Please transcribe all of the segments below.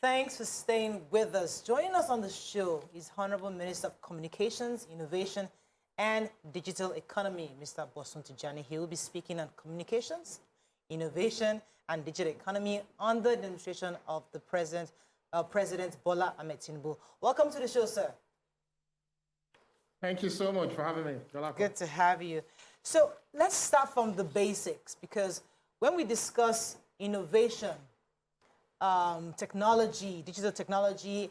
Thanks for staying with us. Joining us on the show is Honorable Minister of Communications, Innovation, and Digital Economy, Mr. Bosun Tijani. He will be speaking on communications, innovation, and digital economy under the administration of the President Bola Ahmed Tinubu. Welcome to the show, sir. Thank you so much for having me. Good to have you. So let's start from the basics, because when we discuss innovation, technology, digital technology,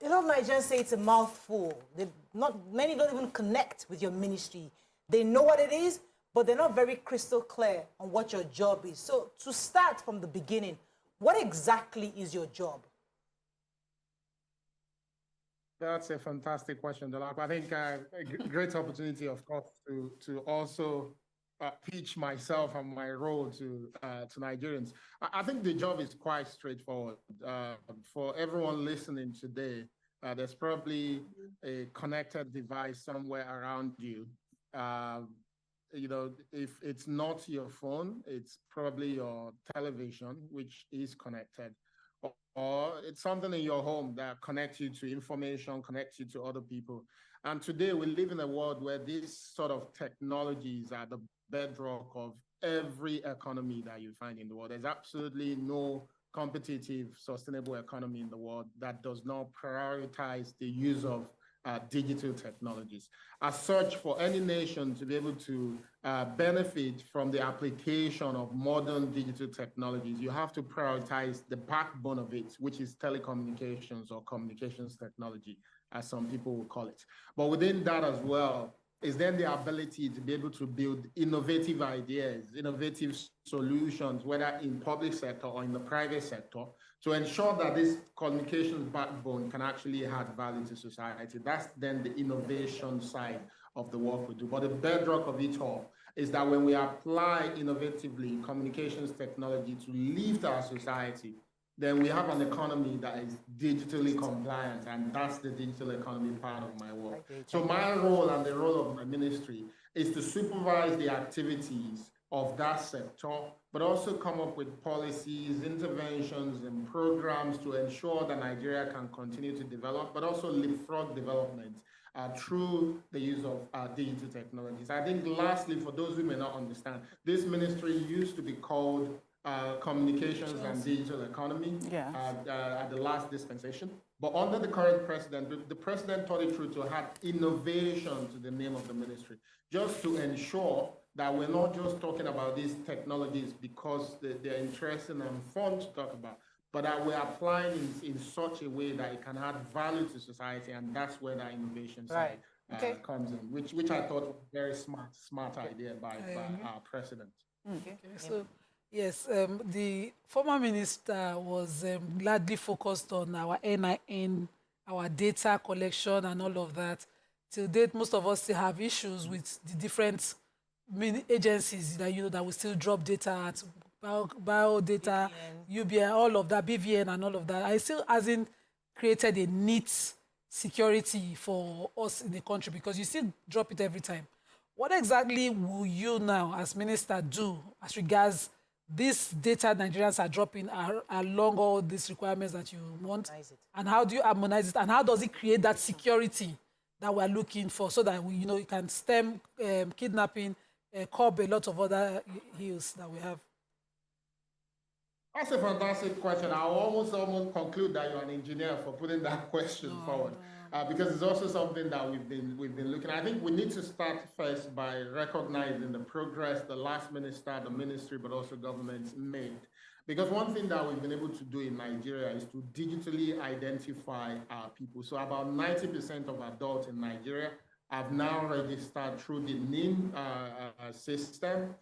a lot of Nigerians say it's a mouthful. Many don't even connect with your ministry. They know what it is, but they're not very crystal clear on what your job is. So to start from the beginning, what exactly is your job? That's a fantastic question, Dolak. I think a great opportunity, of course, to also pitch myself and my role to Nigerians. I think the job is quite straightforward. For everyone listening today, there's probably a connected device somewhere around you. If it's not your phone, it's probably your television, which is connected. Or it's something in your home that connects you to information, connects you to other people. And today we live in a world where these sort of technologies are the bedrock of every economy that you find in the world. There's absolutely no competitive, sustainable economy in the world that does not prioritize the use of digital technologies. As such, for any nation to be able to benefit from the application of modern digital technologies, you have to prioritize the backbone of it, which is telecommunications or communications technology, as some people will call it. But within that as well, is then the ability to be able to build innovative ideas, innovative solutions, whether in public sector or in the private sector, to ensure that this communications backbone can actually add value to society. That's then the innovation side of the work we do. But the bedrock of it all is that when we apply innovatively communications technology to lift our society, then we have an economy that is digitally compliant, and that's the digital economy part of my work. So my role and the role of my ministry is to supervise the activities of that sector, but also come up with policies, interventions, and programs to ensure that Nigeria can continue to develop, but also leapfrog development through the use of digital technologies. I think lastly, for those who may not understand, this ministry used to be called Communications and Digital Economy at the last dispensation. But under the current president, the president thought it true to add innovation to the name of the ministry, just to ensure that we're not just talking about these technologies because they're interesting and fun to talk about, but that we're applying in such a way that it can add value to society, and that's where that innovation side comes in, which I thought was a very smart idea by our president. Okay. So, yes, the former minister was gladly focused on our NIN, our data collection and all of that. Till date, most of us still have issues with the different agencies that, that will still drop data at bio data, UBI, all of that, BVN and all of that. I still hasn't created a neat security for us in the country, because you still drop it every time. What exactly will you now, as minister, do as regards this data Nigerians are dropping along all these requirements that you want? And how do you harmonize it? And how does it create that security that we're looking for, so that we, you can stem kidnapping, curb a lot of other ills that we have? That's a fantastic question. I almost conclude that you're an engineer for putting that question forward, because it's also something that we've been looking at. I think we need to start first by recognizing the progress the last minister, the ministry, but also government made. Because one thing that we've been able to do in Nigeria is to digitally identify our people. So about 90% of adults in Nigeria have now registered through the NIN system,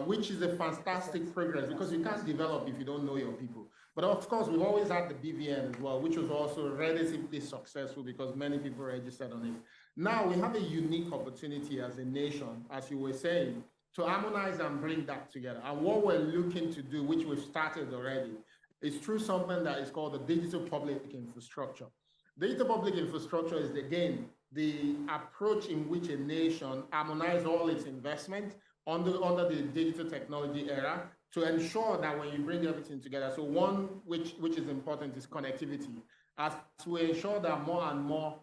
which is a fantastic progress, because you can't develop if you don't know your people. But of course, we've always had the BVN as well, which was also relatively successful because many people registered on it. Now we have a unique opportunity as a nation, as you were saying, to harmonize and bring that together. And what we're looking to do, which we've started already, is through something that is called the digital public infrastructure. Digital public infrastructure is, again, the approach in which a nation harmonizes all its investment, under the digital technology era to ensure that when you bring everything together, so one which is important is connectivity. As we ensure that more and more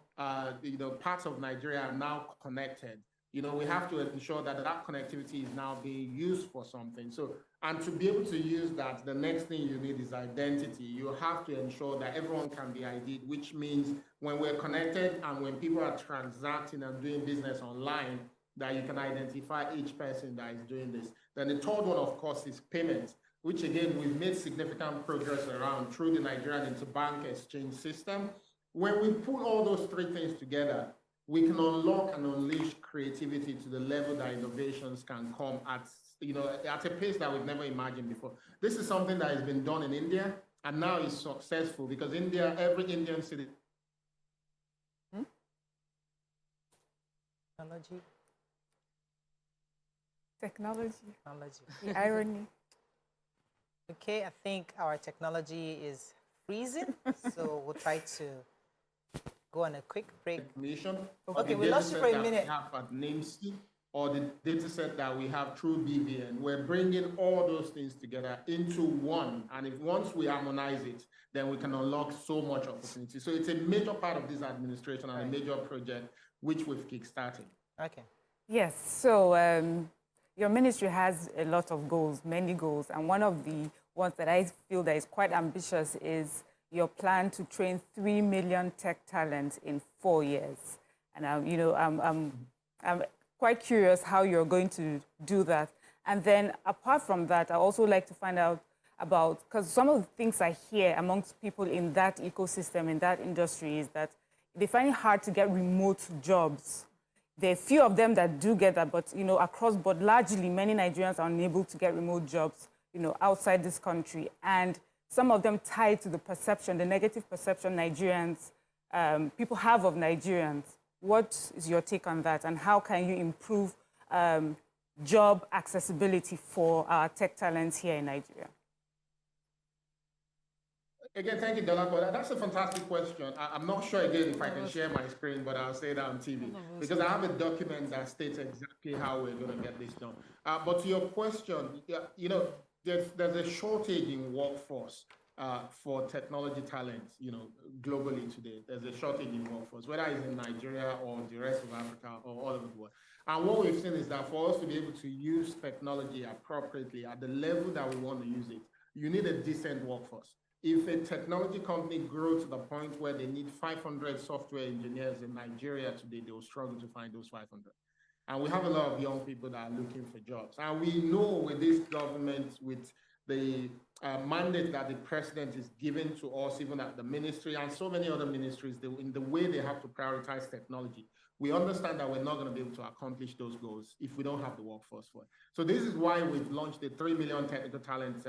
parts of Nigeria are now connected, we have to ensure that that connectivity is now being used for something. So, and to be able to use that, the next thing you need is identity. You have to ensure that everyone can be ID'd, which means when we're connected and when people are transacting and doing business online, that you can identify each person that is doing this. Then the third one, of course, is payments, which again, we've made significant progress around through the Nigerian interbank exchange system. When we put all those three things together, we can unlock and unleash creativity to the level that innovations can come at a pace that we've never imagined before. This is something that has been done in India and now is successful because every Indian citizen. Technology. The irony. Okay, I think our technology is freezing, so we'll try to go on a quick break. Okay, we lost you for a minute. We have at NAMC or the data set that we have through BVN. We're bringing all those things together into one. And if once we harmonize it, then we can unlock so much opportunity. So it's a major part of this administration and a major project which we've kickstarted. Okay. Yes, so your ministry has a lot of goals, many goals. And one of the ones that I feel that is quite ambitious is your plan to train 3 million tech talents in 4 years. And I'm quite curious how you're going to do that. And then apart from that, I also like to find out about, because some of the things I hear amongst people in that ecosystem, in that industry, is that they find it hard to get remote jobs. There are few of them that do get that, but across board, largely many Nigerians are unable to get remote jobs, outside this country. And some of them tied to the perception, the negative perception Nigerians, people have of Nigerians. What is your take on that? And how can you improve job accessibility for our tech talents here in Nigeria? Again, thank you, Dolapo. That's a fantastic question. I'm not sure, again, if I can share my screen, but I'll say that on TV. Because I have a document that states exactly how we're going to get this done. But to your question, there's a shortage in workforce for technology talent, globally today. There's a shortage in workforce, whether it's in Nigeria or the rest of Africa or all over the world. And what we've seen is that for us to be able to use technology appropriately at the level that we want to use it, you need a decent workforce. If a technology company grows to the point where they need 500 software engineers in Nigeria today, they will struggle to find those 500. And we have a lot of young people that are looking for jobs. And we know with this government, with the mandate that the president is giving to us, even at the ministry and so many other ministries, in the way they have to prioritize technology, we understand that we're not going to be able to accomplish those goals if we don't have the workforce for it. So this is why we've launched the 3 million technical talent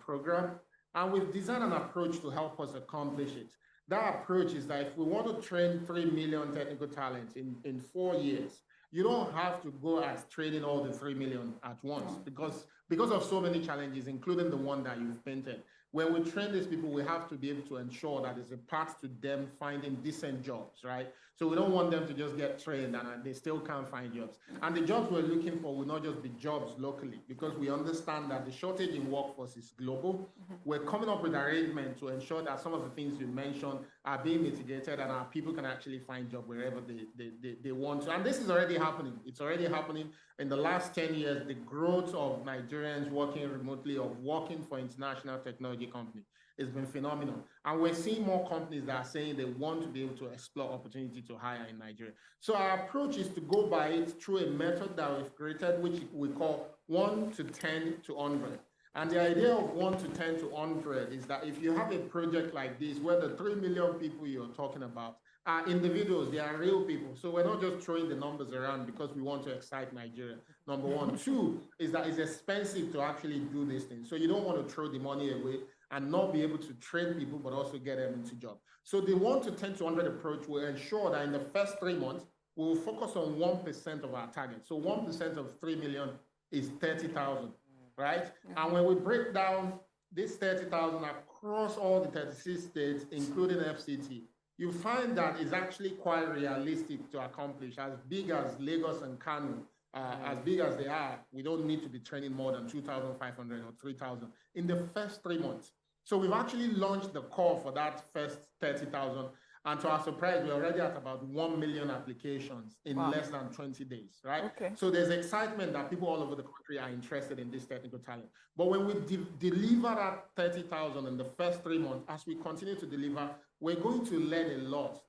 program. And we've designed an approach to help us accomplish it. That approach is that if we want to train 3 million technical talents in 4 years, you don't have to go at training all the 3 million at once because of so many challenges, including the one that you've painted. When we train these people, we have to be able to ensure that there's a path to them finding decent jobs, right? So we don't want them to just get trained and they still can't find jobs. And the jobs we're looking for will not just be jobs locally, because we understand that the shortage in workforce is global. We're coming up with arrangements to ensure that some of the things you mentioned are being mitigated and our people can actually find jobs wherever they want to. And this is already happening. It's already happening. In the last 10 years, the growth of Nigerians working remotely, of working for international technology companies, has been phenomenal. And we're seeing more companies that are saying they want to be able to explore opportunity to hire in Nigeria. So our approach is to go by it through a method that we've created, which we call 1 to 10 to 100. And the idea of 1 to 10 to 100 is that if you have a project like this, where the 3 million people you're talking about are individuals, they are real people. So we're not just throwing the numbers around because we want to excite Nigeria, number one. Two is that it's expensive to actually do these things. So you don't want to throw the money away and not be able to train people, but also get them into jobs. So the 1 to 10 to 100 approach will ensure that in the first 3 months, we will focus on 1% of our target. So 1% of 3 million is 30,000, right? And when we break down this 30,000 across all the 36 states, including FCT, you find that it's actually quite realistic to accomplish, as big as Lagos and Kano As big as they are, we don't need to be training more than 2,500 or 3,000 in the first 3 months. So we've actually launched the call for that first 30,000. And to our surprise, we're already at about 1 million applications in less than 20 days, right? Okay. So there's excitement that people all over the country are interested in this technical talent. But when we deliver that 30,000 in the first 3 months, as we continue to deliver, we're going to learn a lot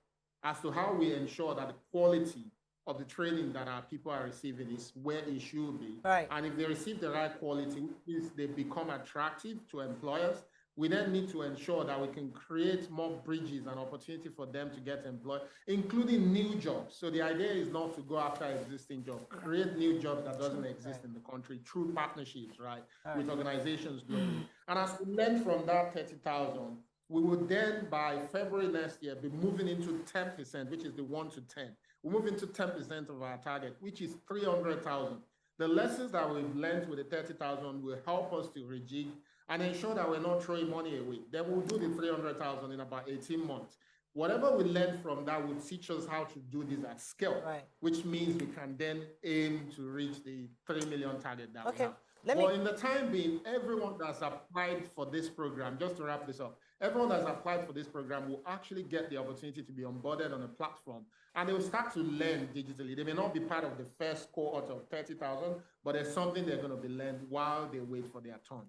as to how we ensure that the quality of the training that our people are receiving is where it should be. Right. And if they receive the right quality, they become attractive to employers. We then need to ensure that we can create more bridges and opportunity for them to get employed, including new jobs. So the idea is not to go after existing jobs, create new jobs that doesn't exist in the country through partnerships, right, with organizations globally. And as we learn from that 30,000, we will then, by February next year, be moving into 10%, which is the 1 to 10. We move into 10% of our target, which is 300,000. The lessons that we've learned with the 30,000 will help us to rejig and ensure that we're not throwing money away. Then we'll do the 300,000 in about 18 months. Whatever we learn from that will teach us how to do this at scale, which means we can then aim to reach the 3 million target that we have. But in the time being, everyone that's applied for this program, just to wrap this up, everyone that's applied for this program will actually get the opportunity to be onboarded on a platform, and they will start to learn digitally. They may not be part of the first cohort of 30,000, but there's something they're going to be learned while they wait for their turn.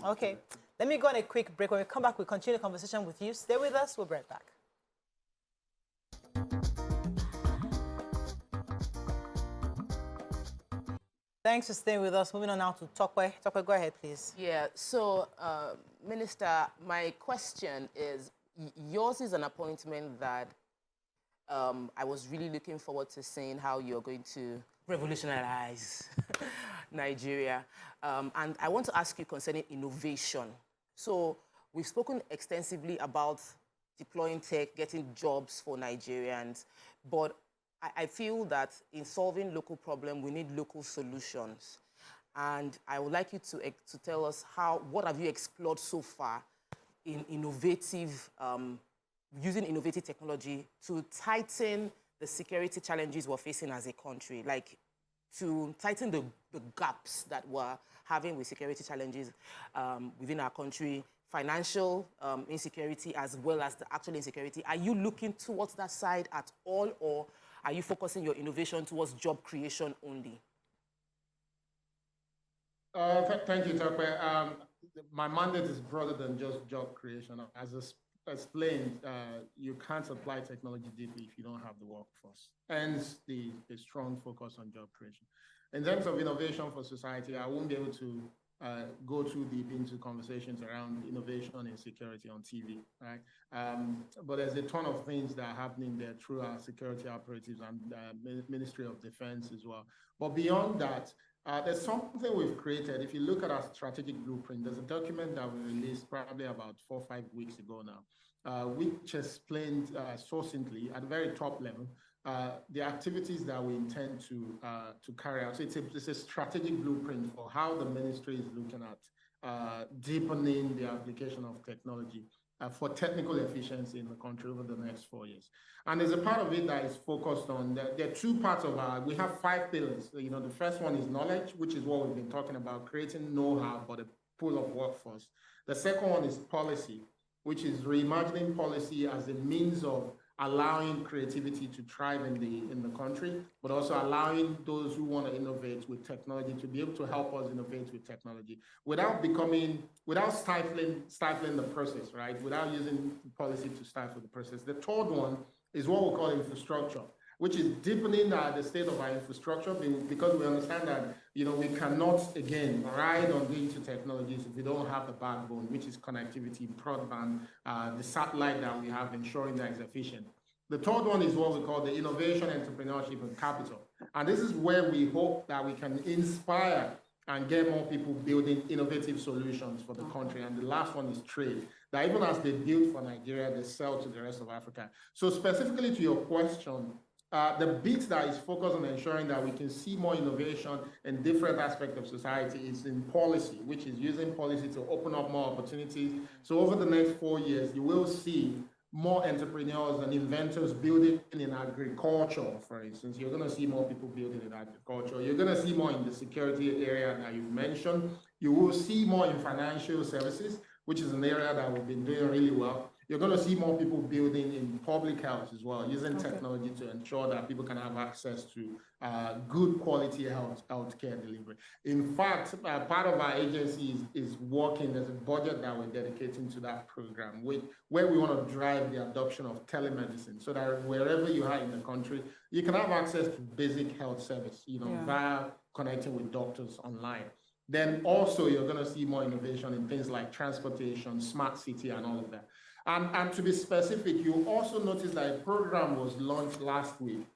Okay, let me go on a quick break. When we come back, we'll continue the conversation with you. Stay with us. We'll be right back. Thanks for staying with us. Moving on now to Tokwe. Tokwe, go ahead, please. Yeah, so, Minister, my question is, yours is an appointment that I was really looking forward to seeing how you're going to revolutionize Nigeria. And I want to ask you concerning innovation. So we've spoken extensively about deploying tech, getting jobs for Nigerians, but I feel that in solving local problems, we need local solutions. And I would like you to tell us what have you explored so far in using innovative technology to tighten the security challenges we're facing as a country, like to tighten the gaps that we're having with security challenges within our country, financial insecurity as well as the actual insecurity. Are you looking towards that side at all, or are you focusing your innovation towards job creation only? Thank you, Tokwe. My mandate is broader than just job creation. As explained, you can't apply technology deeply if you don't have the workforce, hence the strong focus on job creation. In terms of innovation for society, I won't be able to go too deep into conversations around innovation and security on TV, right? But there's a ton of things that are happening there through our security operatives and Ministry of Defense as well. But beyond that, there's something we've created. If you look at our strategic blueprint, there's a document that we released probably about 4 or 5 weeks ago now, which explained succinctly at the very top level the activities that we intend to carry out. So it's a strategic blueprint for how the ministry is looking at deepening the application of technology for technical efficiency in the country over the next 4 years. And there's a part of it that is focused on, there are 2 parts of we have 5 pillars. You know, the first one is knowledge, which is what we've been talking about, creating know-how for the pool of workforce. The second one is policy, which is reimagining policy as a means of allowing creativity to thrive in the country, but also allowing those who want to innovate with technology to be able to help us innovate with technology without stifling the process, right? Without using policy to stifle the process. The third one is what we call infrastructure, which is deepening the state of our infrastructure, because we understand that, you know, we cannot, again, ride on digital technologies if we don't have the backbone, which is connectivity, broadband, the satellite that we have, ensuring that it's efficient. The third one is what we call the innovation, entrepreneurship, and capital. And this is where we hope that we can inspire and get more people building innovative solutions for the country. And the last one is trade, that even as they build for Nigeria, they sell to the rest of Africa. So specifically to your question, the bit that is focused on ensuring that we can see more innovation in different aspects of society is in policy, which is using policy to open up more opportunities. So over the next 4 years, you will see more entrepreneurs and inventors building in agriculture, for instance. You're going to see more people building in agriculture. You're going to see more in the security area that you've mentioned. You will see more in financial services, which is an area that we've been doing really well. You're going to see more people building in public health as well, using technology to ensure that people can have access to good quality healthcare delivery. In fact, part of our agency is working. There's a budget that we're dedicating to that program, where we want to drive the adoption of telemedicine, so that wherever you are in the country, you can have access to basic health service, via connecting with doctors online. Then also you're going to see more innovation in things like transportation, smart city, and all of that. And to be specific, you also notice that a program was launched last week.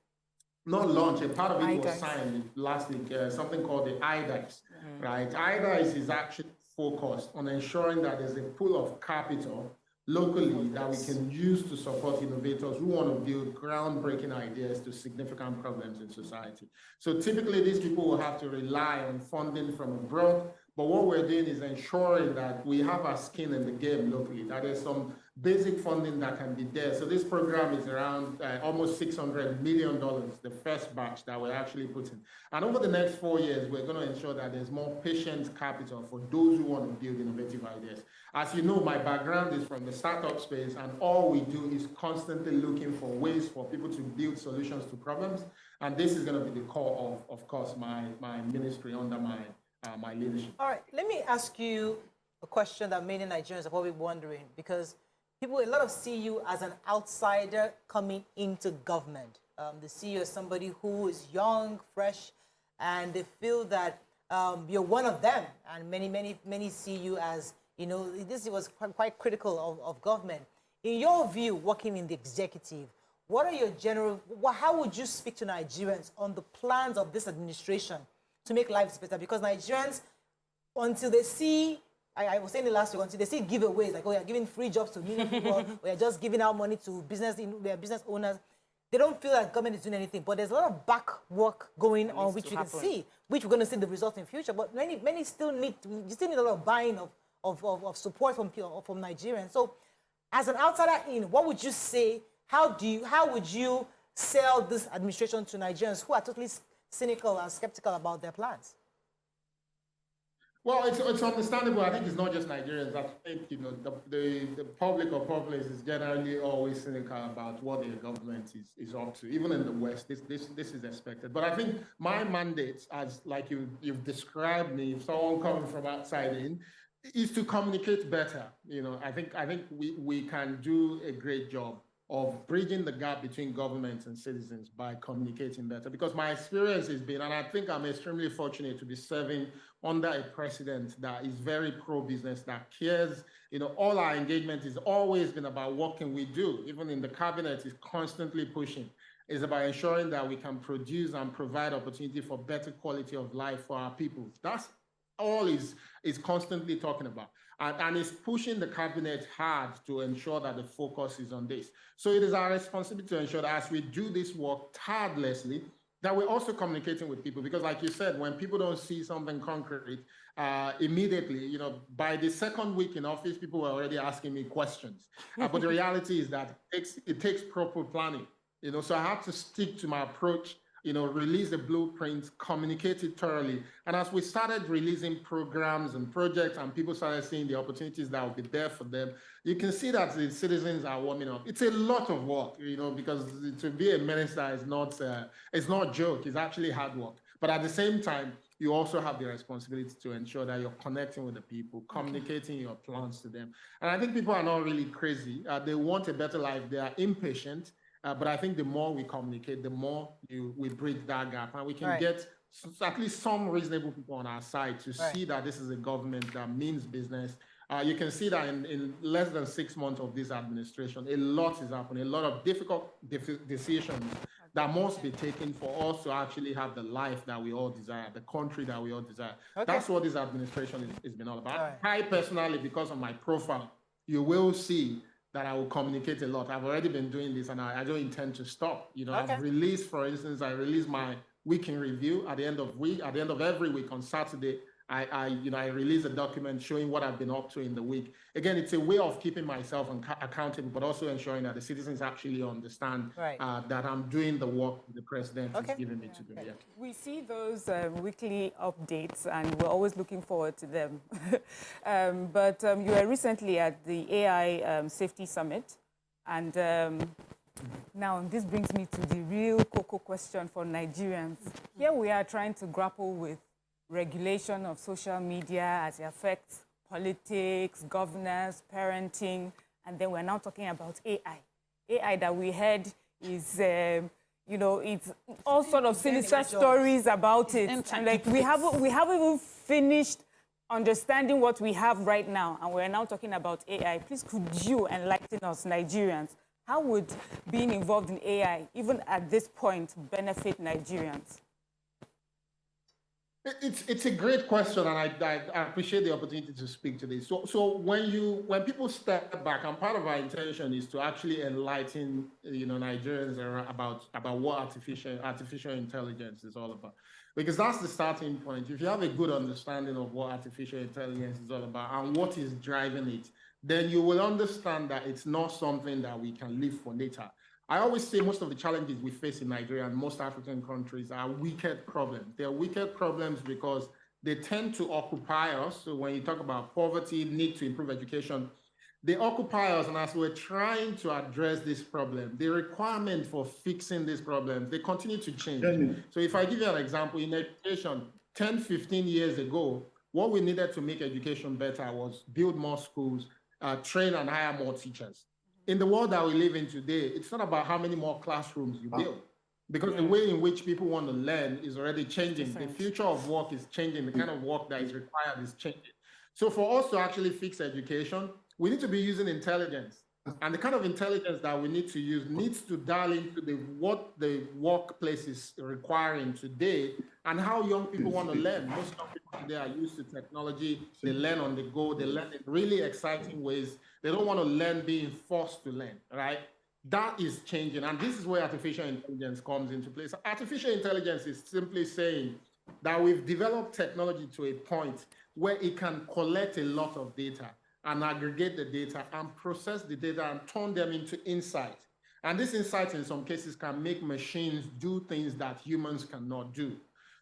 Not launched, a part of it was signed last week, something called the IDICE, right? IDICE is actually focused on ensuring that there's a pool of capital locally that we can use to support innovators who want to build groundbreaking ideas to significant problems in society. So typically these people will have to rely on funding from abroad, but what we're doing is ensuring that we have our skin in the game locally, that there's some basic funding that can be there. So this program is around almost $600 million, the first batch that we're actually putting. And over the next 4 years, we're going to ensure that there's more patient capital for those who want to build innovative ideas. As you know, my background is from the startup space, and all we do is constantly looking for ways for people to build solutions to problems. And this is going to be the core of course, my ministry under my leadership. All right, let me ask you a question that many Nigerians are probably wondering, because a lot of see you as an outsider coming into government. They see you as somebody who is young, fresh, and they feel that you're one of them. And many see you as, this was quite critical of government. In your view, working in the executive, what are your how would you speak to Nigerians on the plans of this administration to make lives better? Because Nigerians, until they see, I was saying it last week, until they see giveaways, like, you're giving free jobs to million people, or you're just giving out money to business owners, they don't feel like government is doing anything. But there's a lot of back work going on, which you can see, which we're going to see the results in future. But many still need a lot of buying of support from Nigerians. So as an outsider in, what would you say, how would you sell this administration to Nigerians who are totally cynical and skeptical about their plans? Well, it's understandable. I think it's not just Nigerians. I think the public or populace is generally always cynical about what the government is up to. Even in the West, this is expected. But I think my mandate, as like you've described me, someone coming from outside in, is to communicate better. I think we can do a great job of bridging the gap between governments and citizens by communicating better. Because my experience has been, and I think I'm extremely fortunate to be serving under a president that is very pro-business, that cares. All our engagement has always been about what can we do. Even in the cabinet, is constantly pushing. It's about ensuring that we can produce and provide opportunity for better quality of life for our people. That's all is constantly talking about. And it's pushing the cabinet hard to ensure that the focus is on this. So it is our responsibility to ensure that as we do this work tirelessly, that we're also communicating with people. Because like you said, when people don't see something concrete immediately, by the second week in office, people were already asking me questions. But the reality is that it takes proper planning. So I have to stick to my approach, release the blueprint, communicate it thoroughly. And as we started releasing programs and projects and people started seeing the opportunities that will be there for them, you can see that the citizens are warming up. It's a lot of work, because to be a minister is not a joke. It's actually hard work. But at the same time, you also have the responsibility to ensure that you're connecting with the people, communicating your plans to them. And I think people are not really crazy. They want a better life. They are impatient. But I think the more we communicate, the more we bridge that gap, and we can get at least some reasonable people on our side to see that this is a government that means business. You can see that in less than 6 months of this administration, a lot is happening, a lot of difficult decisions that must be taken for us to actually have the life that we all desire, the country that we all desire. That's what this administration has been all about. I personally, because of my profile, you will see that I will communicate a lot. I've already been doing this, and I don't intend to stop. I've released, for instance, I release my week in review at the end of every week on Saturday. I release a document showing what I've been up to in the week. Again, it's a way of keeping myself accountable, but also ensuring that the citizens actually understand that I'm doing the work the president is giving me to do. Yeah. We see those weekly updates, and we're always looking forward to them. But you were recently at the AI Safety Summit, and now this brings me to the real cocoa question for Nigerians. Here we are trying to grapple with regulation of social media as it affects politics, governance, parenting, and then we're now talking about AI. AI that we heard is, it's all sort of sinister stories about it. And like we haven't even finished understanding what we have right now, and we're now talking about AI. Please, could you enlighten us, Nigerians? How would being involved in AI, even at this point, benefit Nigerians? It's a great question, and I appreciate the opportunity to speak to this. So when people step back, and part of our intention is to actually enlighten Nigerians about what artificial intelligence is all about, because that's the starting point. If you have a good understanding of what artificial intelligence is all about and what is driving it, then you will understand that it's not something that we can leave for later. I always say most of the challenges we face in Nigeria and most African countries are wicked problems. They're wicked problems because they tend to occupy us. So when you talk about poverty, need to improve education, they occupy us. And as we're trying to address this problem, the requirement for fixing this problem, they continue to change. So if I give you an example, in education, 10, 15 years ago, what we needed to make education better was build more schools, train and hire more teachers. In the world that we live in today, it's not about how many more classrooms you build, because the way in which people want to learn is already changing. The future of work is changing. The kind of work that is required is changing. So for us to actually fix education, we need to be using intelligence. And the kind of intelligence that we need to use needs to dial into what the workplace is requiring today and how young people want to learn. Most young people today are used to technology. They learn on the go. They learn in really exciting ways. They don't want to learn being forced to learn, right? That is changing. And this is where artificial intelligence comes into place. Artificial intelligence is simply saying that we've developed technology to a point where it can collect a lot of data and aggregate the data and process the data and turn them into insight. And this insight in some cases can make machines do things that humans cannot do.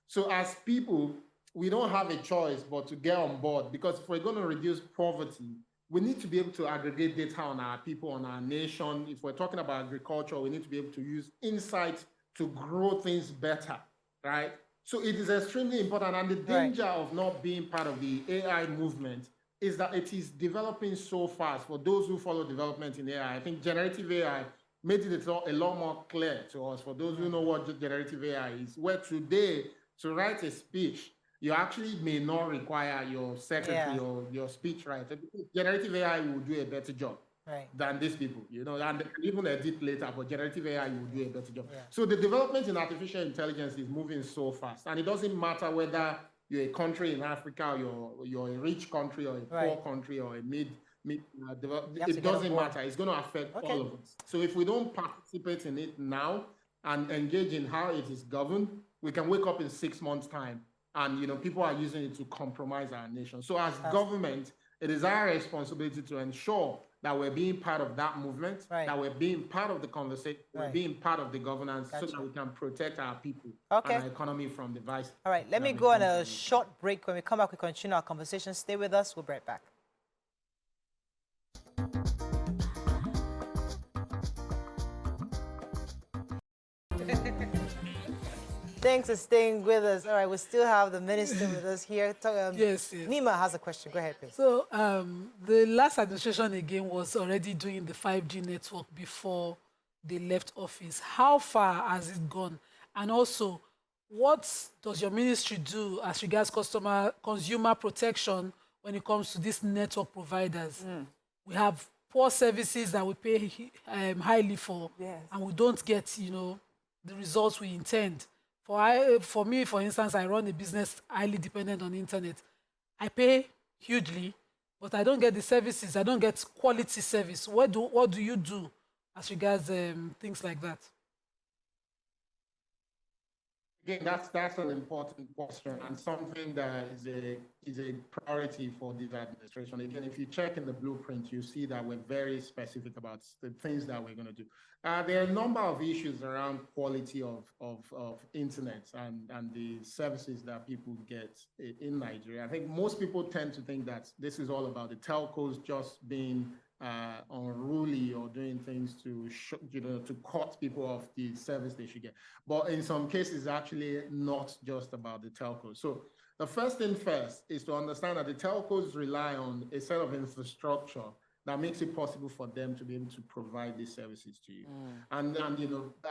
So as people, we don't have a choice but to get on board, because if we're going to reduce poverty, we need to be able to aggregate data on our people, on our nation. If we're talking about agriculture, we need to be able to use insight to grow things better, right? So it is extremely important. And the danger of not being part of the AI movement is that it is developing so fast. For those who follow development in AI, I think generative AI made it a lot more clear to us. For those who know what generative AI is, where today, to write a speech, you actually may not require your secretary or your speechwriter. Generative AI will do a better job than these people, and they can even edit later, but generative AI will do a better job. So the development in artificial intelligence is moving so fast, and it doesn't matter whether you're a country in Africa, or you're a rich country, or a poor country, or a it doesn't matter. It's going to affect all of us. So if we don't participate in it now and engage in how it is governed, we can wake up in 6 months' time and people are using it to compromise our nation. So as government, it is our responsibility to ensure that we're being part of that movement, that we're being part of the conversation, we're being part of the governance, so that we can protect our people and our economy from the vice. All right, let me go on a short break. When we come back, we continue our conversation. Stay with us. We'll be right back. Thanks for staying with us. All right, we still have the minister with us here. Yes. Nima has a question. Go ahead, please. So the last administration again was already doing the 5G network before they left office. How far has it gone? And also, what does your ministry do as regards consumer protection when it comes to these network providers? We have poor services that we pay highly for, and we don't get, the results we intend. For me, for instance, I run a business highly dependent on the internet. I pay hugely, but I don't get the services. I don't get quality service. What do you do as regards things like that? Again, that's an important question and something that is a priority for this administration. Again, if you check in the blueprint, you see that we're very specific about the things that we're going to do. There are a number of issues around quality of internet and the services that people get in Nigeria. I think most people tend to think that this is all about the telcos just being unruly or doing things to to cut people off the service they should get. But in some cases, it's actually not just about the telcos. So the first thing first is to understand that the telcos rely on a set of infrastructure that makes it possible for them to be able to provide these services to you. And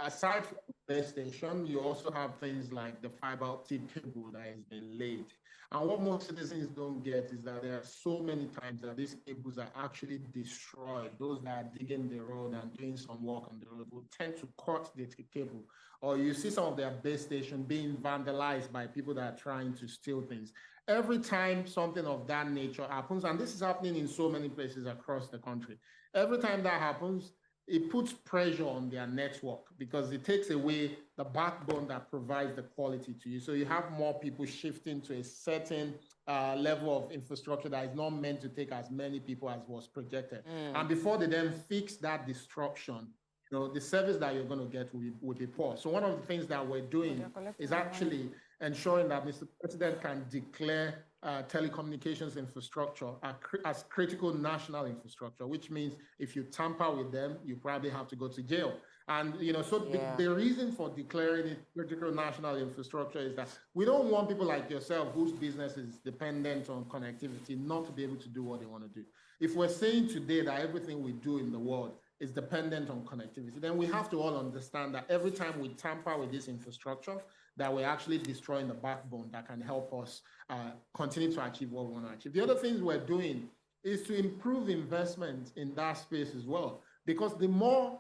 aside from the base station, you also have things like the fiber optic cable that has been laid. And what most citizens don't get is that there are so many times that these cables are actually destroyed. Those that are digging the road and doing some work on the road will tend to cut the cable. Or you see some of their base station being vandalized by people that are trying to steal things. Every time something of that nature happens, and this is happening in so many places across the country, every time that happens, it puts pressure on their network because it takes away the backbone that provides the quality to you. So you have more people shifting to a certain level of infrastructure that is not meant to take as many people as was projected. And before they then fix that disruption, the service that you're going to get will be poor. So one of the things that we're doing is actually ensuring that Mr. President can declare telecommunications infrastructure as critical national infrastructure, which means if you tamper with them, you probably have to go to jail. And, the reason for declaring it critical national infrastructure is that we don't want people like yourself whose business is dependent on connectivity not to be able to do what they want to do. If we're saying today that everything we do in the world is dependent on connectivity, then we have to all understand that every time we tamper with this infrastructure, that we're actually destroying the backbone that can help us continue to achieve what we want to achieve. The other things we're doing is to improve investment in that space as well, because the more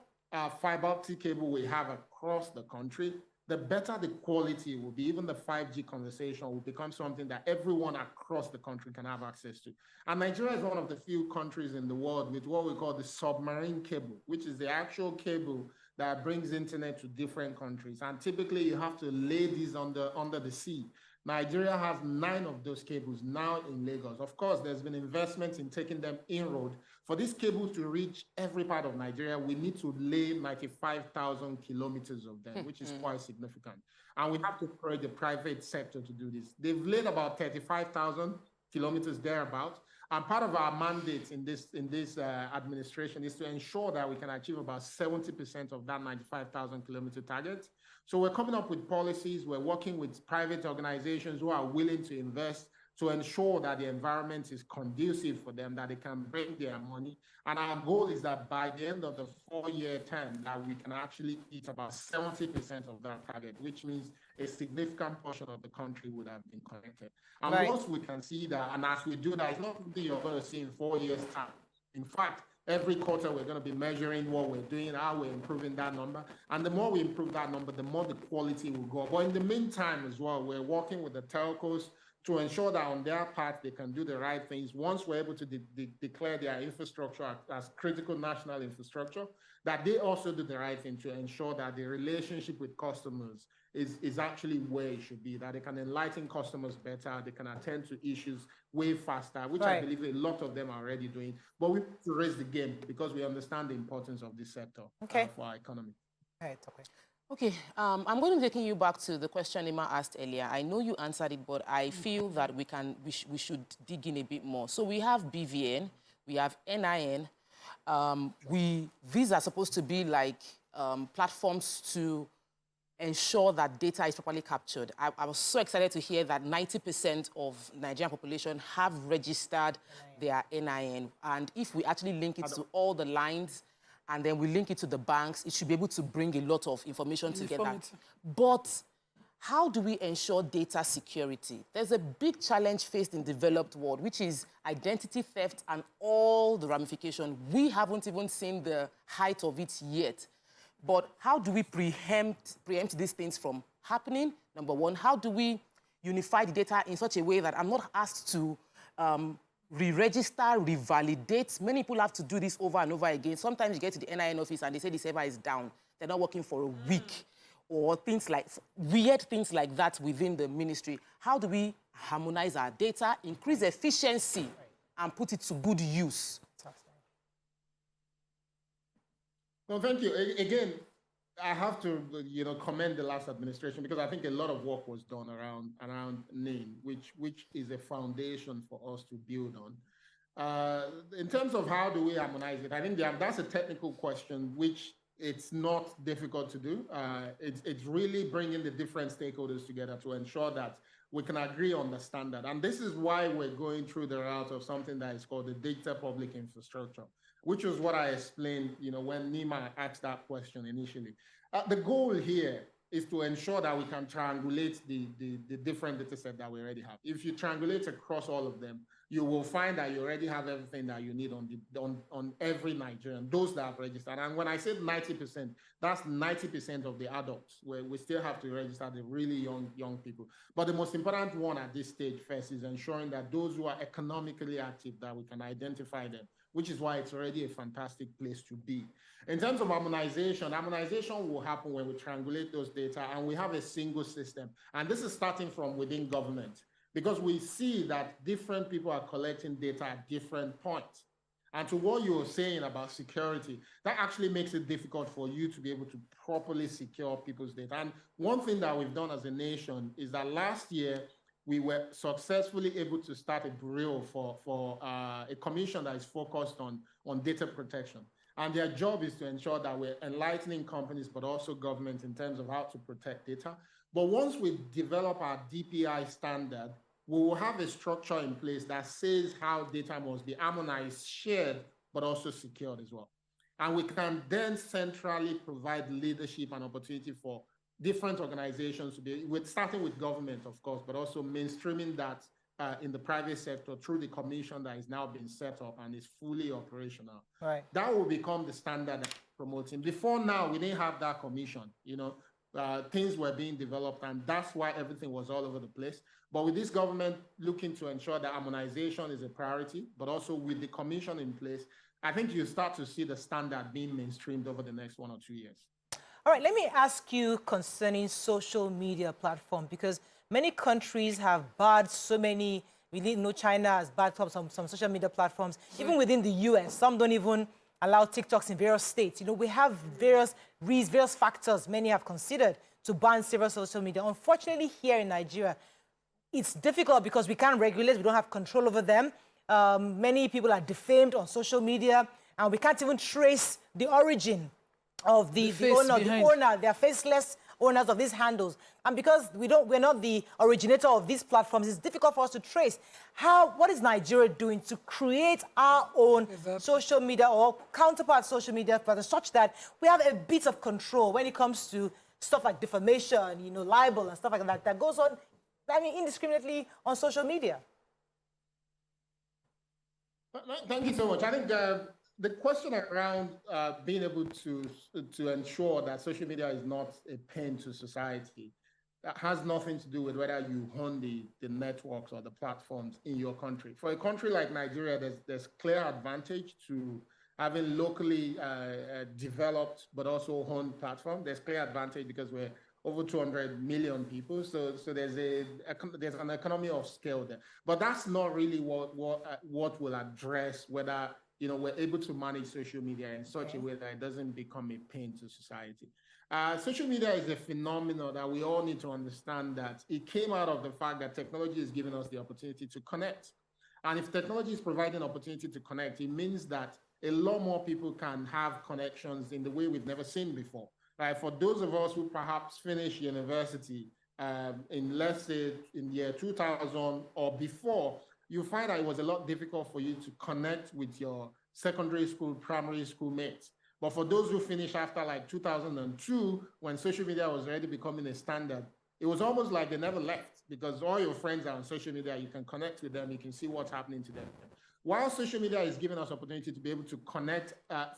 fiber optic cable we have across the country, the better the quality will be. Even the 5G conversation will become something that everyone across the country can have access to. And Nigeria is one of the few countries in the world with what we call the submarine cable, which is the actual cable that brings internet to different countries. And typically you have to lay these under the sea. Nigeria has 9 of those cables now in Lagos. Of course, there's been investments in taking them inroad. For this cable to reach every part of Nigeria, we need to lay 95,000 kilometers of them, which is quite significant. And we have to encourage the private sector to do this. They've laid about 35,000 kilometers thereabout. And part of our mandate in this administration is to ensure that we can achieve about 70% of that 95,000 kilometer target. So we're coming up with policies. We're working with private organizations who are willing to invest to ensure that the environment is conducive for them, that they can bring their money. And our goal is that by the end of the 4-year term, that we can actually hit about 70% of that target, which means a significant portion of the country would have been connected. And once we can see that, and as we do that, it's not something you're going to see in 4 years' time. In fact, every quarter, we're going to be measuring what we're doing, how we're improving that number. And the more we improve that number, the more the quality will go. But in the meantime as well, we're working with the telcos to ensure that on their part, they can do the right things. Once we're able to declare their infrastructure as critical national infrastructure, that they also do the right thing to ensure that the relationship with customers is actually where it should be, that they can enlighten customers better, they can attend to issues way faster, which I believe a lot of them are already doing. But we have to raise the game because we understand the importance of this sector for our economy. Okay. Okay, I'm going to be taking you back to the question Emma asked earlier. I know you answered it, but I feel that we should dig in a bit more. So we have BVN, we have NIN. These are supposed to be like platforms to ensure that data is properly captured. I was so excited to hear that 90% of Nigerian population have registered their NIN. And if we actually link it to all the lines, and then we link it to the banks, it should be able to bring a lot of information together. But how do we ensure data security? There's a big challenge faced in the developed world, which is identity theft and all the ramifications. We haven't even seen the height of it yet. But how do we preempt these things from happening? Number one, how do we unify the data in such a way that I'm not asked to re-register, revalidate? Many people have to do this over and over again. Sometimes you get to the NIN office and they say the server is down. They're not working for a week. or things like weird things like that within the ministry? How do we harmonize our data, increase efficiency, and put it to good use? Well, thank you. Again, I have to, commend the last administration, because I think a lot of work was done around NAME, which is a foundation for us to build on. In terms of how do we harmonize it, I think that's a technical question, which it's not difficult to do. It's really bringing the different stakeholders together to ensure that we can agree on the standard. And this is why we're going through the route of something that is called the data public infrastructure, which was what I explained, when Nima asked that question initially. The goal here is to ensure that we can triangulate the different data set that we already have. If you triangulate across all of them, you will find that you already have everything that you need on every Nigerian, those that have registered. And when I said 90%, that's 90% of the adults, where we still have to register the really young people. But the most important one at this stage first is ensuring that those who are economically active, that we can identify them, which is why it's already a fantastic place to be. In terms of harmonization will happen when we triangulate those data and we have a single system. And this is starting from within government, because we see that different people are collecting data at different points. And to what you were saying about security, that actually makes it difficult for you to be able to properly secure people's data. And one thing that we've done as a nation is that last year, we were successfully able to start a bureau for a commission that is focused on data protection. And their job is to ensure that we're enlightening companies, but also government, in terms of how to protect data. But once we develop our DPI standard, we will have a structure in place that says how data must be harmonized, shared, but also secured as well. And we can then centrally provide leadership and opportunity for different organizations to be, starting with government, of course, but also mainstreaming that in the private sector through the commission that is now being set up and is fully operational. Right. That will become the standard that we're promoting. Before now, we didn't have that commission, things were being developed, and that's why everything was all over the place. But with this government looking to ensure that harmonization is a priority, but also with the commission in place, I think you start to see the standard being mainstreamed over the next 1 or 2 years. All right, let me ask you concerning social media platform, because many countries have barred so many. We didn't know China has barred some social media platforms. Even within the US, some don't even allow TikToks in various states. We have various factors many have considered to ban several social media. Unfortunately, here in Nigeria, it's difficult because we can't regulate, we don't have control over them. Many people are defamed on social media, and we can't even trace the origin of the owner. They're faceless owners of these handles. And because we're not the originator of these platforms, it's difficult for us to trace. What is Nigeria doing to create our own social media or counterpart social media platforms, such that we have a bit of control when it comes to stuff like defamation, libel and stuff like that goes on, indiscriminately on social media? Thank you so much. I think the question around being able to ensure that social media is not a pain to society, that has nothing to do with whether you own the networks or the platforms in your country. For a country like Nigeria, there's clear advantage to having locally developed but also owned platform. There's clear advantage because we're over 200 million people, so there's an economy of scale there. But that's not really what will address whether we're able to manage social media in such a way that it doesn't become a pain to society. Social media is a phenomenon that we all need to understand that it came out of the fact that technology is giving us the opportunity to connect. And if technology is providing opportunity to connect, it means that a lot more people can have connections in the way we've never seen before. Right? For those of us who perhaps finished university in, let's say, in the year 2000 or before, you find that it was a lot difficult for you to connect with your secondary school, primary school mates. But for those who finished after like 2002, when social media was already becoming a standard, it was almost like they never left, because all your friends are on social media, you can connect with them, you can see what's happening to them. While social media is giving us opportunity to be able to connect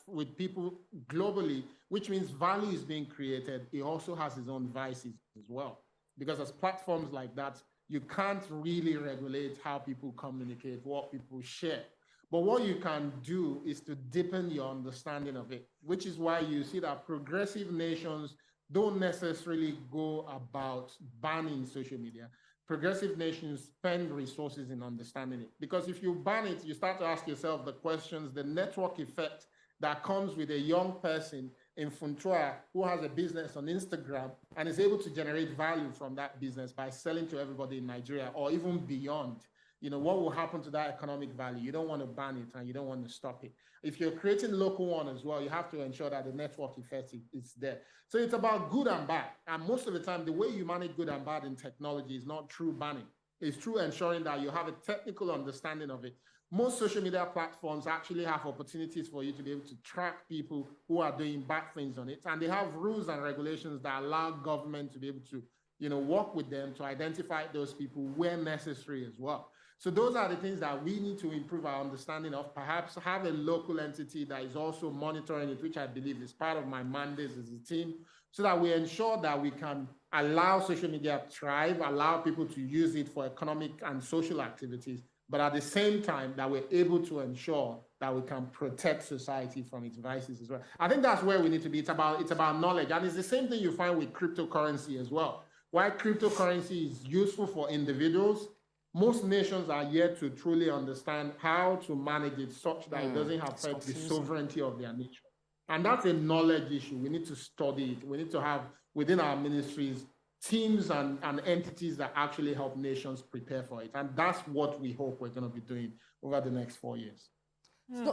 with people globally, which means value is being created, it also has its own vices as well. Because as platforms like that, you can't really regulate how people communicate, what people share. But what you can do is to deepen your understanding of it, which is why you see that progressive nations don't necessarily go about banning social media. Progressive nations spend resources in understanding it. Because if you ban it, you start to ask yourself the questions, the network effect that comes with a young person in Funtua who has a business on Instagram and is able to generate value from that business by selling to everybody in Nigeria or even beyond. You know, what will happen to that economic value? You don't want to ban it and you don't want to stop it. If you're creating local one as well, you have to ensure that the network effect is there. So it's about good and bad. And most of the time, the way you manage good and bad in technology is not through banning. It's through ensuring that you have a technical understanding of it. Most social media platforms actually have opportunities for you to be able to track people who are doing bad things on it. And they have rules and regulations that allow government to be able to, you know, work with them to identify those people where necessary as well. So those are the things that we need to improve our understanding of. Perhaps have a local entity that is also monitoring it, which I believe is part of my mandate as a team, so that we ensure that we can allow social media to thrive, allow people to use it for economic and social activities, but at the same time that we're able to ensure that we can protect society from its vices as well. I think that's where we need to be. It's about knowledge. And it's the same thing you find with cryptocurrency as well. While cryptocurrency is useful for individuals, most nations are yet to truly understand how to manage it such that it doesn't affect the sovereignty of their nation. And that's a knowledge issue. We need to study it. We need to have within our ministries teams and entities that actually help nations prepare for it. And that's what we hope we're going to be doing over the next 4 years.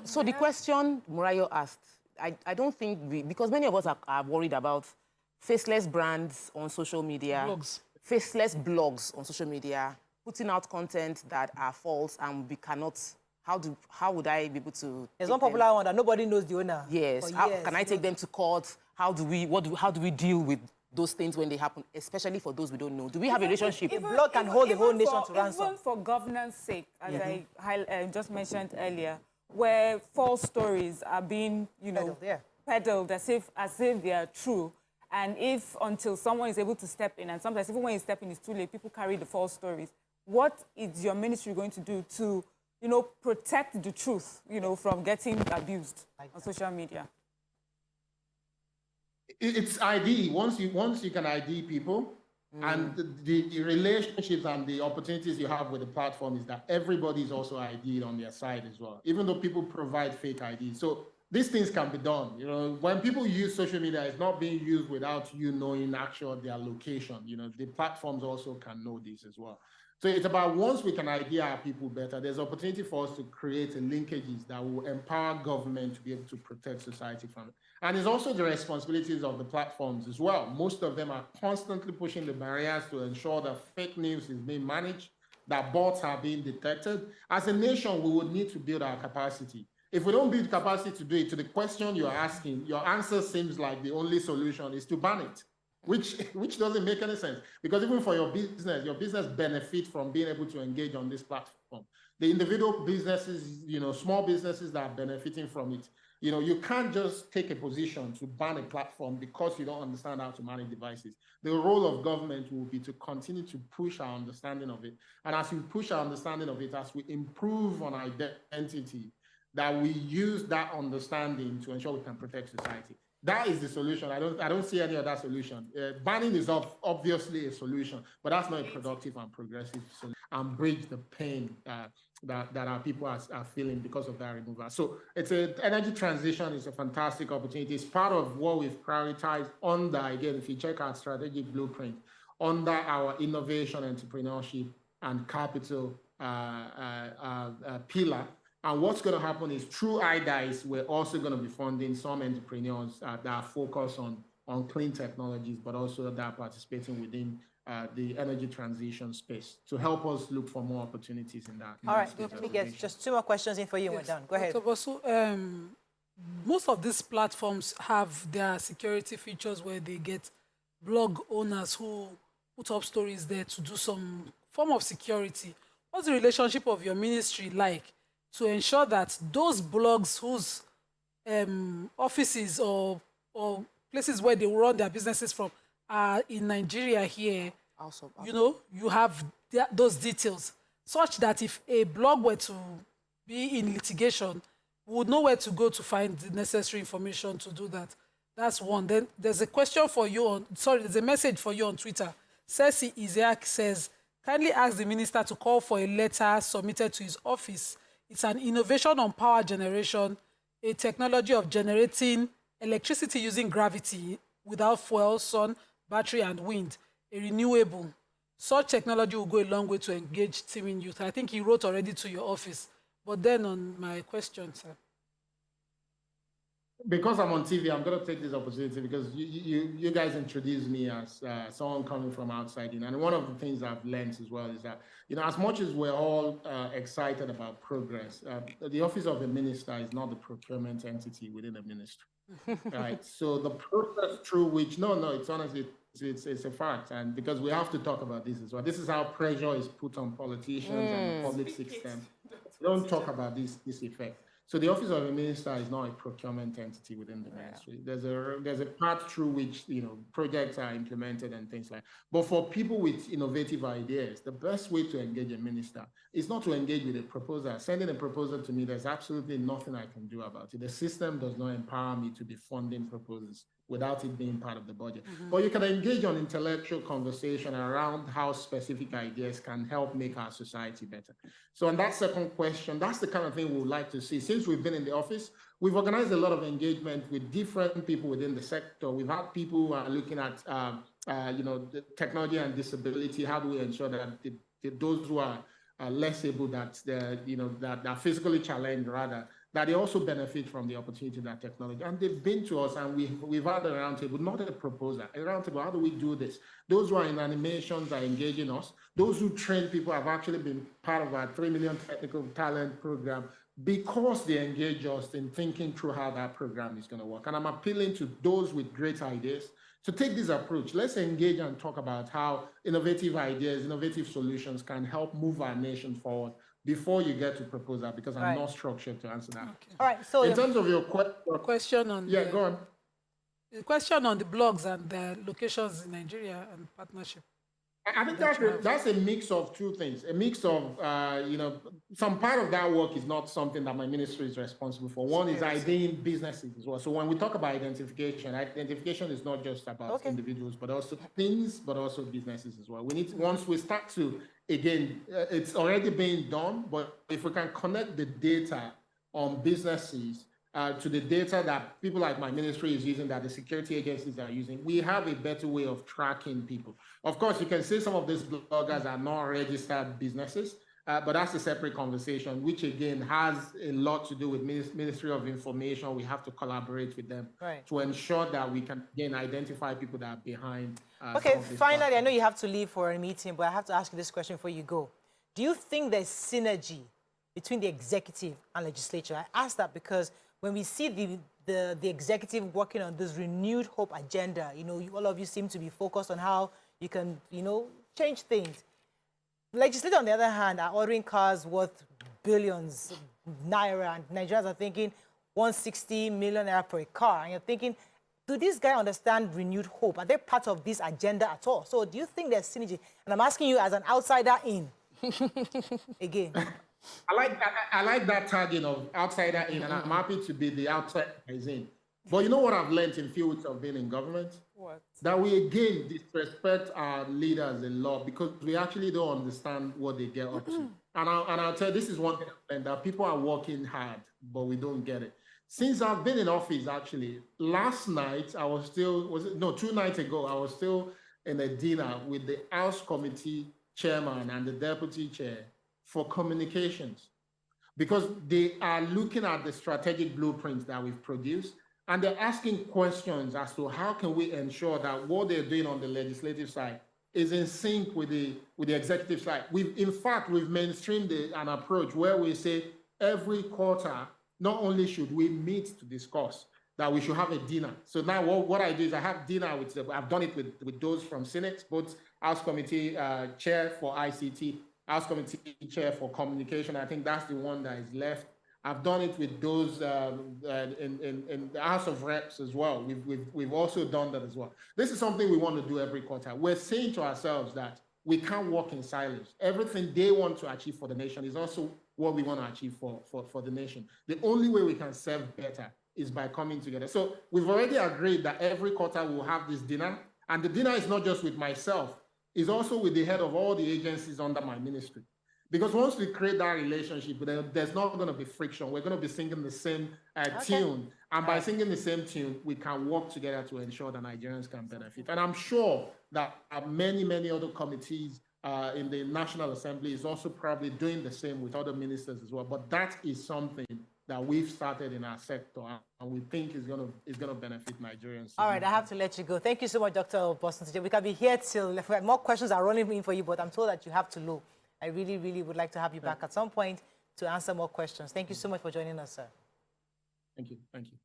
So the question Murayo asked, I don't think because many of us are worried about faceless brands on social media, faceless blogs on social media, putting out content that are false and we cannot, how would I be able to... There's one popular one that nobody knows the owner. Yes, how can I take them to court? How do we deal with those things when they happen, especially for those we don't know? Do we have a relationship? A blog can hold the whole nation to ransom. Even for governance sake, as I just mentioned earlier, where false stories are being, you know, peddled as if they are true. And if until someone is able to step in, and sometimes even when you step in, it's too late, people carry the false stories. What is your ministry going to do to, you know, protect the truth, you know, from getting abused on social media? It's ID. Once you can ID people, and the relationships and the opportunities you have with the platform is that everybody is also ID'd on their side as well, even though people provide fake IDs. So these things can be done. You know, when people use social media, it's not being used without you knowing their location. You know, the platforms also can know this as well. So it's about once we can ID our people better, there's opportunity for us to create linkages that will empower government to be able to protect society from it. And it's also the responsibilities of the platforms as well. Most of them are constantly pushing the barriers to ensure that fake news is being managed, that bots are being detected. As a nation, we would need to build our capacity. If we don't build capacity to do it, to the question you're asking, your answer seems like the only solution is to ban it. Which doesn't make any sense, because even for your business benefits from being able to engage on this platform. The individual businesses, you know, small businesses that are benefiting from it, you know, you can't just take a position to ban a platform because you don't understand how to manage devices. The role of government will be to continue to push our understanding of it. And as we push our understanding of it, as we improve on our identity, that we use that understanding to ensure we can protect society. That is the solution. I don't see any other solution. Banning is obviously a solution, but that's not a productive and progressive solution and bridge the pain that our people are feeling because of that removal. So energy transition is a fantastic opportunity. It's part of what we've prioritized under, again, if you check our strategic blueprint, under our innovation, entrepreneurship, and capital pillar. And what's going to happen is through IDICE, we're also going to be funding some entrepreneurs that are focused on clean technologies, but also that are participating within the energy transition space to help us look for more opportunities in that. All right, let me get just 2 more questions in for you. We're done. Go ahead. Dr. Bosu, most of these platforms have their security features where they get blog owners who put up stories there to do some form of security. What's the relationship of your ministry like to ensure that those blogs whose offices or places where they run their businesses from are in Nigeria here, you know, you have those details, such that if a blog were to be in litigation, we would know where to go to find the necessary information to do that. That's one. Then there's a question for you on, sorry, there's a message for you on Twitter. Ceci Isaac says, kindly ask the minister to call for a letter submitted to his office. It's an innovation on power generation, a technology of generating electricity using gravity without fuel, sun, battery, and wind, a renewable. Such technology will go a long way to engage teaming youth. I think he wrote already to your office. But then on my question, sir. Because I'm on TV, I'm going to take this opportunity because you guys introduced me as someone coming from outside. And one of the things I've learned as well is that, as much as we're all excited about progress, the office of the minister is not the procurement entity within the ministry. Right. So the process through which, it's honestly, it's a fact. And because we have to talk about this as well. This is how pressure is put on politicians and the public system. We don't talk about this effect. So the office of the minister is not a procurement entity within the ministry. There's a path through which projects are implemented and things like that. But for people with innovative ideas, the best way to engage a minister is not to engage with a proposal. Sending a proposal to me, there's absolutely nothing I can do about it. The system does not empower me to be funding proposals without it being part of the budget. But you can engage on intellectual conversation around how specific ideas can help make our society better. So on that second question, that's the kind of thing we would like to see. Since we've been in the office, we've organized a lot of engagement with different people within the sector. We've had people who are looking at, the technology and disability. How do we ensure that those who are less able, that are physically challenged rather, that they also benefit from the opportunity of that technology. And they've been to us and we've had a roundtable, not a proposal, a roundtable. How do we do this? Those who are in animations are engaging us. Those who train people have actually been part of our 3 million technical talent program because they engage us in thinking through how that program is going to work. And I'm appealing to those with great ideas to take this approach. Let's engage and talk about how innovative ideas, innovative solutions can help move our nation forward before you get to proposal, because I'm not structured to answer that. Okay. All right. So in terms of your question on go on. The question on the blogs and the locations in Nigeria and partnership. I think that's a mix of two things. A mix of, some part of that work is not something that my ministry is responsible for. One is IDing businesses as well. So when we talk about identification is not just about individuals, but also things, but also businesses as well. Once we start to, again, it's already being done, but if we can connect the data on businesses to the data that people like my ministry is using, that the security agencies are using, we have a better way of tracking people. Of course, you can say some of these bloggers are not registered businesses, but that's a separate conversation, which again has a lot to do with Ministry of Information. We have to collaborate with them to ensure that we can again identify people that are behind. Okay, finally, I know you have to leave for a meeting, but I have to ask you this question before you go. Do you think there's synergy between the executive and legislature? I ask that because when we see the executive working on this renewed hope agenda, all of you seem to be focused on how you can, change things. Legislators, on the other hand, are ordering cars worth billions naira, and Nigerians are thinking 160 million naira per car. And you're thinking, do these guys understand renewed hope? Are they part of this agenda at all? So do you think there's synergy? And I'm asking you as an outsider in, again. I like that tagging of outsider in, and I'm happy to be the outsider in. But you know what I've learned in few weeks of being in government? What? That we again disrespect our leaders a lot because we actually don't understand what they get up to. And I'll tell you, this is one thing I've learned, that people are working hard, but we don't get it. Since I've been in office, actually, last night, 2 nights ago, I was still in a dinner with the House Committee Chairman and the Deputy Chair for communications, because they are looking at the strategic blueprints that we've produced, and they're asking questions as to how can we ensure that what they're doing on the legislative side is in sync with the executive side. In fact, we've mainstreamed an approach where we say every quarter, not only should we meet to discuss, that we should have a dinner. So now what I do is I have dinner I've done it with those from Senate, both House Committee Chair for ICT, House Committee Chair for Communication. I think that's the one that is left. I've done it with those in the House of Reps as well. We've also done that as well. This is something we want to do every quarter. We're saying to ourselves that we can't work in silence. Everything they want to achieve for the nation is also what we want to achieve for the nation. The only way we can serve better is by coming together. So we've already agreed that every quarter we'll have this dinner. And the dinner is not just with myself, it's also with the head of all the agencies under my ministry. Because once we create that relationship, there's not going to be friction. We're going to be singing the same tune. And by singing the same tune, we can work together to ensure that Nigerians can benefit. And I'm sure that many, many other committees in the National Assembly is also probably doing the same with other ministers as well. But that is something that we've started in our sector, and we think is going to benefit Nigerians. All right, I have to let you go. Thank you so much, Dr. Bosun Tijani. We can be here till more questions are running in for you, but I'm told that you have to go. I really, really would like to have you back at some point to answer more questions. Thank you so much for joining us, sir. Thank you. Thank you.